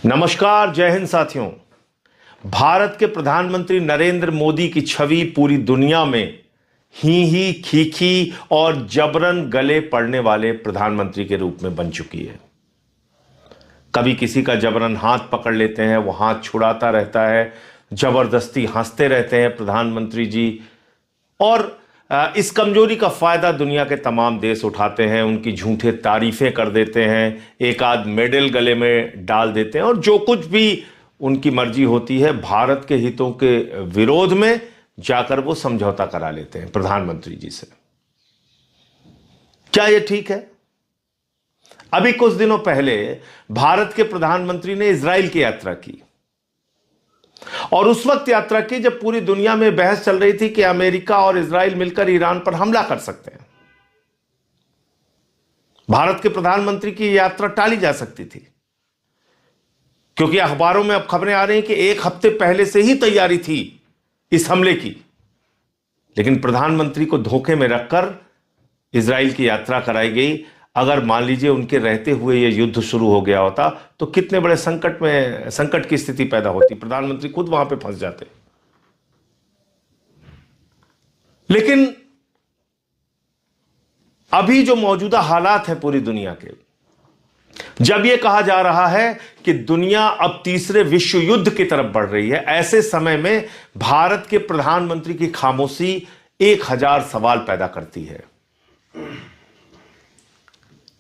नमस्कार, जय हिंद साथियों। भारत के प्रधानमंत्री नरेंद्र मोदी की छवि पूरी दुनिया में ही खीखी और जबरन गले पड़ने वाले प्रधानमंत्री के रूप में बन चुकी है। कभी किसी का जबरन हाथ पकड़ लेते हैं, वो हाथ छुड़ाता रहता है, जबरदस्ती हंसते रहते हैं प्रधानमंत्री जी। और इस कमजोरी का फायदा दुनिया के तमाम देश उठाते हैं, उनकी झूठे तारीफें कर देते हैं, एक आध मेडल गले में डाल देते हैं और जो कुछ भी उनकी मर्जी होती है भारत के हितों के विरोध में जाकर वो समझौता करा लेते हैं प्रधानमंत्री जी से। क्या यह ठीक है? अभी कुछ दिनों पहले भारत के प्रधानमंत्री ने इजराइल की यात्रा की और उस वक्त यात्रा की जब पूरी दुनिया में बहस चल रही थी कि अमेरिका और इजराइल मिलकर ईरान पर हमला कर सकते हैं। भारत के प्रधानमंत्री की यात्रा टाली जा सकती थी क्योंकि अखबारों में अब खबरें आ रही हैं कि एक हफ्ते पहले से ही तैयारी थी इस हमले की, लेकिन प्रधानमंत्री को धोखे में रखकर इजराइल की यात्रा कराई गई। अगर मान लीजिए उनके रहते हुए यह युद्ध शुरू हो गया होता तो कितने बड़े संकट की स्थिति पैदा होती, प्रधानमंत्री खुद वहां पे फंस जाते। लेकिन अभी जो मौजूदा हालात है पूरी दुनिया के, जब यह कहा जा रहा है कि दुनिया अब तीसरे विश्व युद्ध की तरफ बढ़ रही है, ऐसे समय में भारत के प्रधानमंत्री की खामोशी 1000 सवाल पैदा करती है।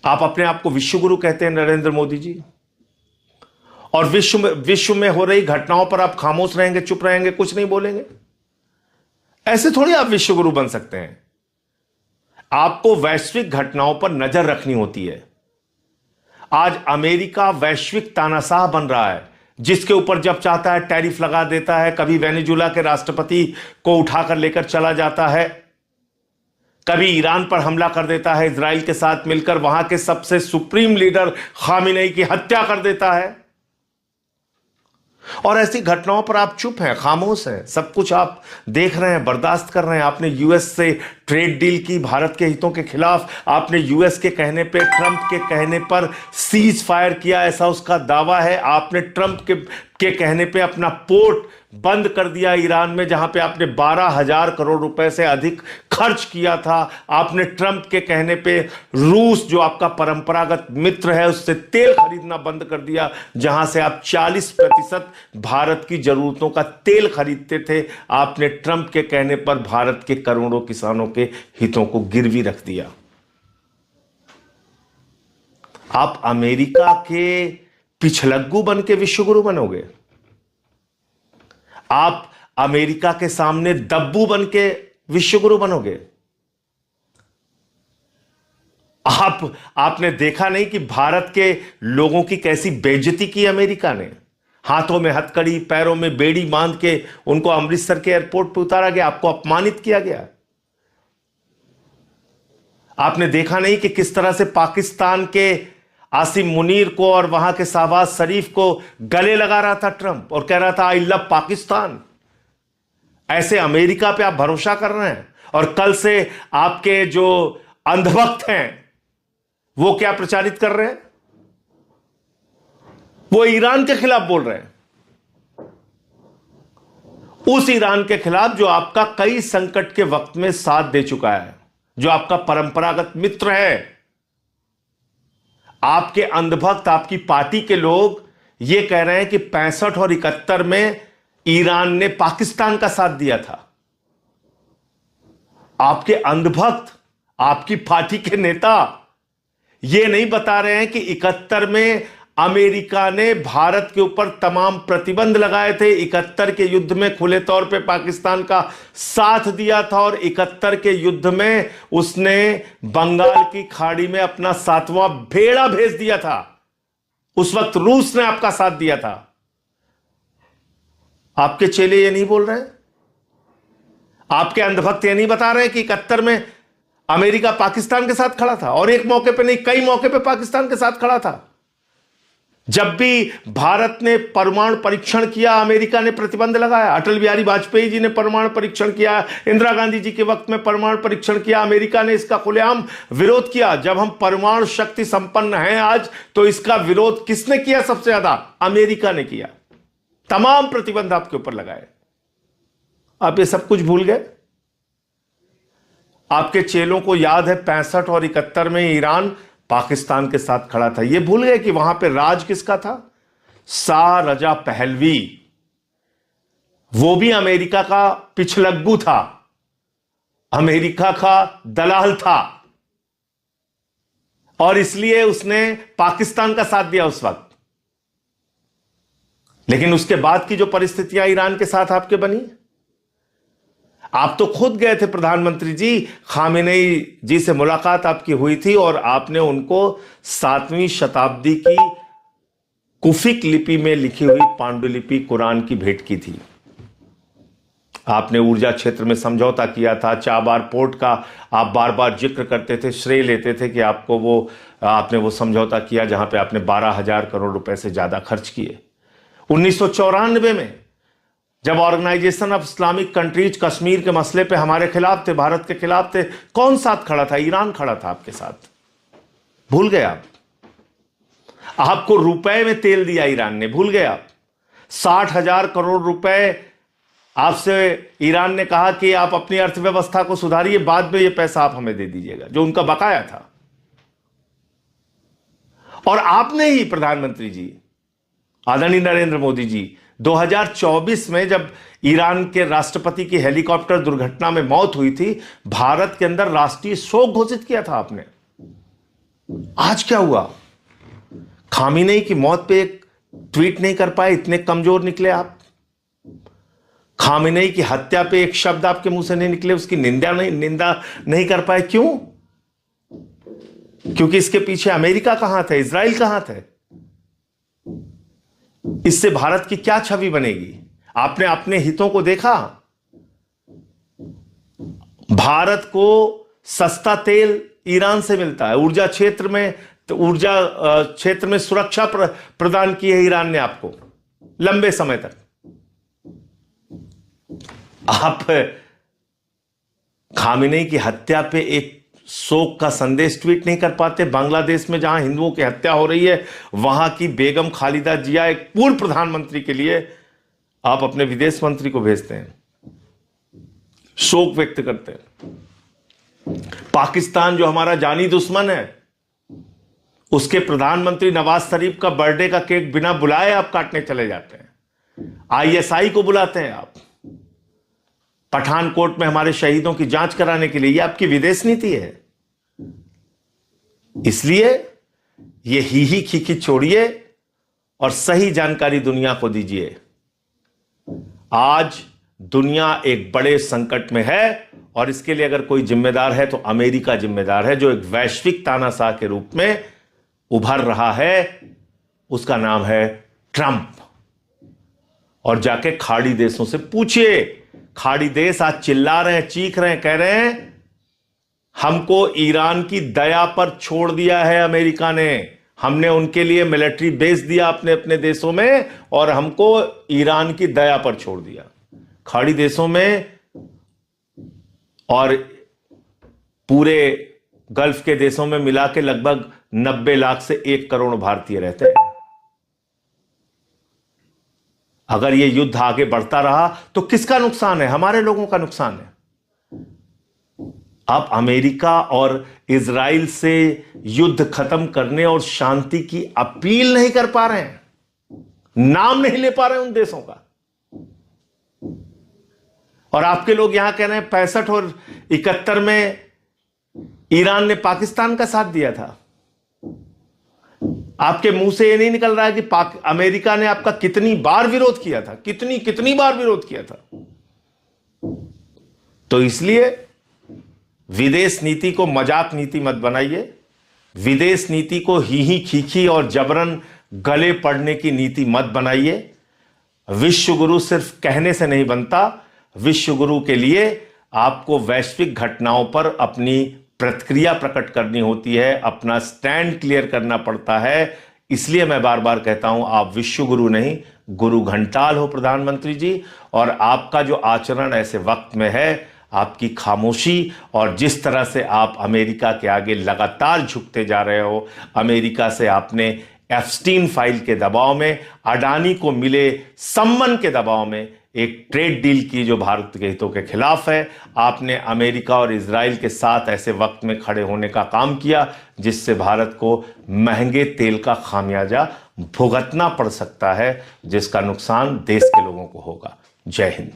आप अपने आप को विश्वगुरु कहते हैं नरेंद्र मोदी जी, और विश्व में हो रही घटनाओं पर आप खामोश रहेंगे, चुप रहेंगे, कुछ नहीं बोलेंगे। ऐसे थोड़ी आप विश्वगुरु बन सकते हैं। आपको वैश्विक घटनाओं पर नजर रखनी होती है। आज अमेरिका वैश्विक तानाशाह बन रहा है, जिसके ऊपर जब चाहता है टैरिफ लगा देता है। कभी वेनेजुला के राष्ट्रपति को उठाकर लेकर चला जाता है, कभी ईरान पर हमला कर देता है, इजराइल के साथ मिलकर वहां के सबसे सुप्रीम लीडर खामिनेई की हत्या कर देता है। और ऐसी घटनाओं पर आप चुप हैं, खामोश हैं, सब कुछ आप देख रहे हैं, बर्दाश्त कर रहे हैं। आपने यूएस से ट्रेड डील की भारत के हितों के खिलाफ, आपने यूएस के कहने पे, ट्रंप के कहने पर सीज फायर किया, ऐसा उसका दावा है। आपने ट्रंप के कहने पे अपना पोर्ट बंद कर दिया ईरान में, जहां पे आपने 12,000 करोड़ रुपए से अधिक खर्च किया था। आपने ट्रंप के कहने पे रूस, जो आपका परंपरागत मित्र है, उससे तेल खरीदना बंद कर दिया, जहां से आप 40% भारत की जरूरतों का तेल खरीदते थे। आपने ट्रंप के कहने पर भारत के करोड़ों किसानों के हितों को गिरवी रख दिया। आप अमेरिका के पिछलग्गू बन के विश्वगुरु बनोगे? आप अमेरिका के सामने दब्बू बन के विश्वगुरु बनोगे? आपने देखा नहीं कि भारत के लोगों की कैसी बेइज्जती की अमेरिका ने? हाथों में हथकड़ी, पैरों में बेड़ी बांध के उनको अमृतसर के एयरपोर्ट पर उतारा गया, आपको अपमानित किया गया। आपने देखा नहीं कि किस तरह से पाकिस्तान के आसिम मुनीर को और वहां के शहबाज शरीफ को गले लगा रहा था ट्रंप और कह रहा था आई लव पाकिस्तान। ऐसे अमेरिका पे आप भरोसा कर रहे हैं? और कल से आपके जो अंधभक्त हैं वो क्या प्रचारित कर रहे हैं? वो ईरान के खिलाफ बोल रहे हैं, उस ईरान के खिलाफ जो आपका कई संकट के वक्त में साथ दे चुका है, जो आपका परंपरागत मित्र है। आपके अंधभक्त, आपकी पार्टी के लोग ये कह रहे हैं कि 65 और 71 में ईरान ने पाकिस्तान का साथ दिया था। आपके अंधभक्त, आपकी पार्टी के नेता ये नहीं बता रहे हैं कि 71 में अमेरिका ने भारत के ऊपर तमाम प्रतिबंध लगाए थे, 71 के युद्ध में खुले तौर पे पाकिस्तान का साथ दिया था और 71 के युद्ध में उसने बंगाल की खाड़ी में अपना 7वां बेड़ा भेज दिया था। उस वक्त रूस ने आपका साथ दिया था। आपके चेले ये नहीं बोल रहे हैं? आपके अंधभक्त ये नहीं बता रहे कि 71 में अमेरिका पाकिस्तान के साथ खड़ा था, और एक मौके पे नहीं, कई मौके पे पाकिस्तान के साथ खड़ा था। जब भी भारत ने परमाणु परीक्षण किया, अमेरिका ने प्रतिबंध लगाया। अटल बिहारी वाजपेयी जी ने परमाणु परीक्षण किया, इंदिरा गांधी जी के वक्त में परमाणु परीक्षण किया, अमेरिका ने इसका खुलेआम विरोध किया। जब हम परमाणु शक्ति संपन्न हैं आज, तो इसका विरोध किसने किया सबसे ज्यादा? अमेरिका ने किया। तमाम प्रतिबंध आपके ऊपर लगाए। आप ये सब कुछ भूल गए। आपके चेलों को याद है 65 और 71 में ईरान पाकिस्तान के साथ खड़ा था। ये भूल गए कि वहां पे राज किसका था? Shah Reza Pahlavi. वो भी अमेरिका का पिछलग्गू था, अमेरिका का दलाल था, और इसलिए उसने पाकिस्तान का साथ दिया उस वक्त। लेकिन उसके बाद की जो परिस्थितियां ईरान के साथ आपके बनी, आप तो खुद गए थे प्रधानमंत्री जी, खामेनेई जी से मुलाकात आपकी हुई थी और आपने उनको 7वीं शताब्दी की कुफिक लिपि में लिखी हुई पांडुलिपि कुरान की भेंट की थी। आपने ऊर्जा क्षेत्र में समझौता किया था। चाबार पोर्ट का आप बार बार जिक्र करते थे, श्रेय लेते थे कि आपने वो समझौता किया जहां पे आपने 12,000 करोड़ रुपए से ज्यादा खर्च किए। 1994 में जब organisation of Islamic countries Kashmir के मसले पे हमारे खिलाफ थे, भारत के खिलाफ थे, कौन साथ खड़ा था? ईरान खड़ा था आपके साथ। भूल गए आप? आपको रुपए में तेल दिया ईरान ने, भूल गए आप? 60,000 करोड़ रुपए आपसे ईरान ने कहा कि आप अपनी अर्थव्यवस्था को सुधारिए, बाद में यह पैसा आप हमें दे दीजिएगा, जो उनका बकाया था। और आपने ही प्रधानमंत्री जी, आदरणीय नरेंद्र मोदी जी, 2024 में जब ईरान के राष्ट्रपति की हेलीकॉप्टर दुर्घटना में मौत हुई थी, भारत के अंदर राष्ट्रीय शोक घोषित किया था आपने। आज क्या हुआ? खामेनेई की मौत पे एक ट्वीट नहीं कर पाए, इतने कमजोर निकले आप। खामेनेई की हत्या पे एक शब्द आपके मुंह से नहीं निकले, उसकी निंदा नहीं कर पाए। क्यों? क्योंकि इसके पीछे अमेरिका कहां थे, इजराइल कहां थे? इससे भारत की क्या छवि बनेगी? आपने अपने हितों को देखा। भारत को सस्ता तेल ईरान से मिलता है, ऊर्जा क्षेत्र में सुरक्षा प्रदान की है ईरान ने आपको लंबे समय तक। आप खामेनेई की हत्या पे एक शोक का संदेश ट्वीट नहीं कर पाते। बांग्लादेश में जहां हिंदुओं की हत्या हो रही है, वहां की बेगम खालिदा जिया, एक पूर्व प्रधानमंत्री के लिए आप अपने विदेश मंत्री को भेजते हैं, शोक व्यक्त करते हैं। पाकिस्तान जो हमारा जानी दुश्मन है, उसके प्रधानमंत्री नवाज शरीफ का बर्थडे का केक बिना बुलाए आप काटने चले जाते हैं। आईएसआई को बुलाते हैं आप पठानकोट में हमारे शहीदों की जांच कराने के लिए। यह आपकी विदेश नीति है। इसलिए ये ही खीखी छोड़िए और सही जानकारी दुनिया को दीजिए। आज दुनिया एक बड़े संकट में है और इसके लिए अगर कोई जिम्मेदार है तो अमेरिका जिम्मेदार है, जो एक वैश्विक तानाशाह के रूप में उभर रहा है। उसका नाम है ट्रंप। और जाके खाड़ी देशों से पूछिए। खाड़ी देश आज चिल्ला रहे हैं, चीख रहे हैं, कह रहे हैं हमको ईरान की दया पर छोड़ दिया है अमेरिका ने। हमने उनके लिए मिलिट्री बेस दिया अपने अपने देशों में और हमको ईरान की दया पर छोड़ दिया। खाड़ी देशों में और पूरे गल्फ के देशों में मिला के लगभग 90 लाख से 1 करोड़ भारतीय रहते हैं। अगर यह युद्ध आगे बढ़ता रहा तो किसका नुकसान है? हमारे लोगों का नुकसान है। आप अमेरिका और इजराइल से युद्ध खत्म करने और शांति की अपील नहीं कर पा रहे हैं, नाम नहीं ले पा रहे हैं उन देशों का। और आपके लोग यहां कह रहे हैं 65 और 71 में ईरान ने पाकिस्तान का साथ दिया था। आपके मुंह से यह नहीं निकल रहा है कि अमेरिका ने आपका कितनी बार विरोध किया था, कितनी बार विरोध किया था। तो इसलिए विदेश नीति को मजाक नीति मत बनाइए। विदेश नीति को ही खीखी और जबरन गले पड़ने की नीति मत बनाइए। विश्व गुरु सिर्फ कहने से नहीं बनता। विश्व गुरु के लिए आपको वैश्विक घटनाओं पर अपनी प्रतिक्रिया प्रकट करनी होती है, अपना स्टैंड क्लियर करना पड़ता है। इसलिए मैं बार बार कहता हूं, आप विश्व गुरु नहीं, गुरु घंटाल हो प्रधानमंत्री जी। और आपका जो आचरण ऐसे वक्त में है, आपकी खामोशी और जिस तरह से आप अमेरिका के आगे लगातार झुकते जा रहे हो, अमेरिका से आपने एप्स्टीन फाइल के दबाव में, अडानी को मिले सम्मान के दबाव में एक ट्रेड डील की जो भारत के हितों के खिलाफ है, आपने अमेरिका और इजराइल के साथ ऐसे वक्त में खड़े होने का काम किया जिससे भारत को महंगे तेल का खामियाजा भुगतना पड़ सकता है, जिसका नुकसान देश के लोगों को होगा। जय हिंद।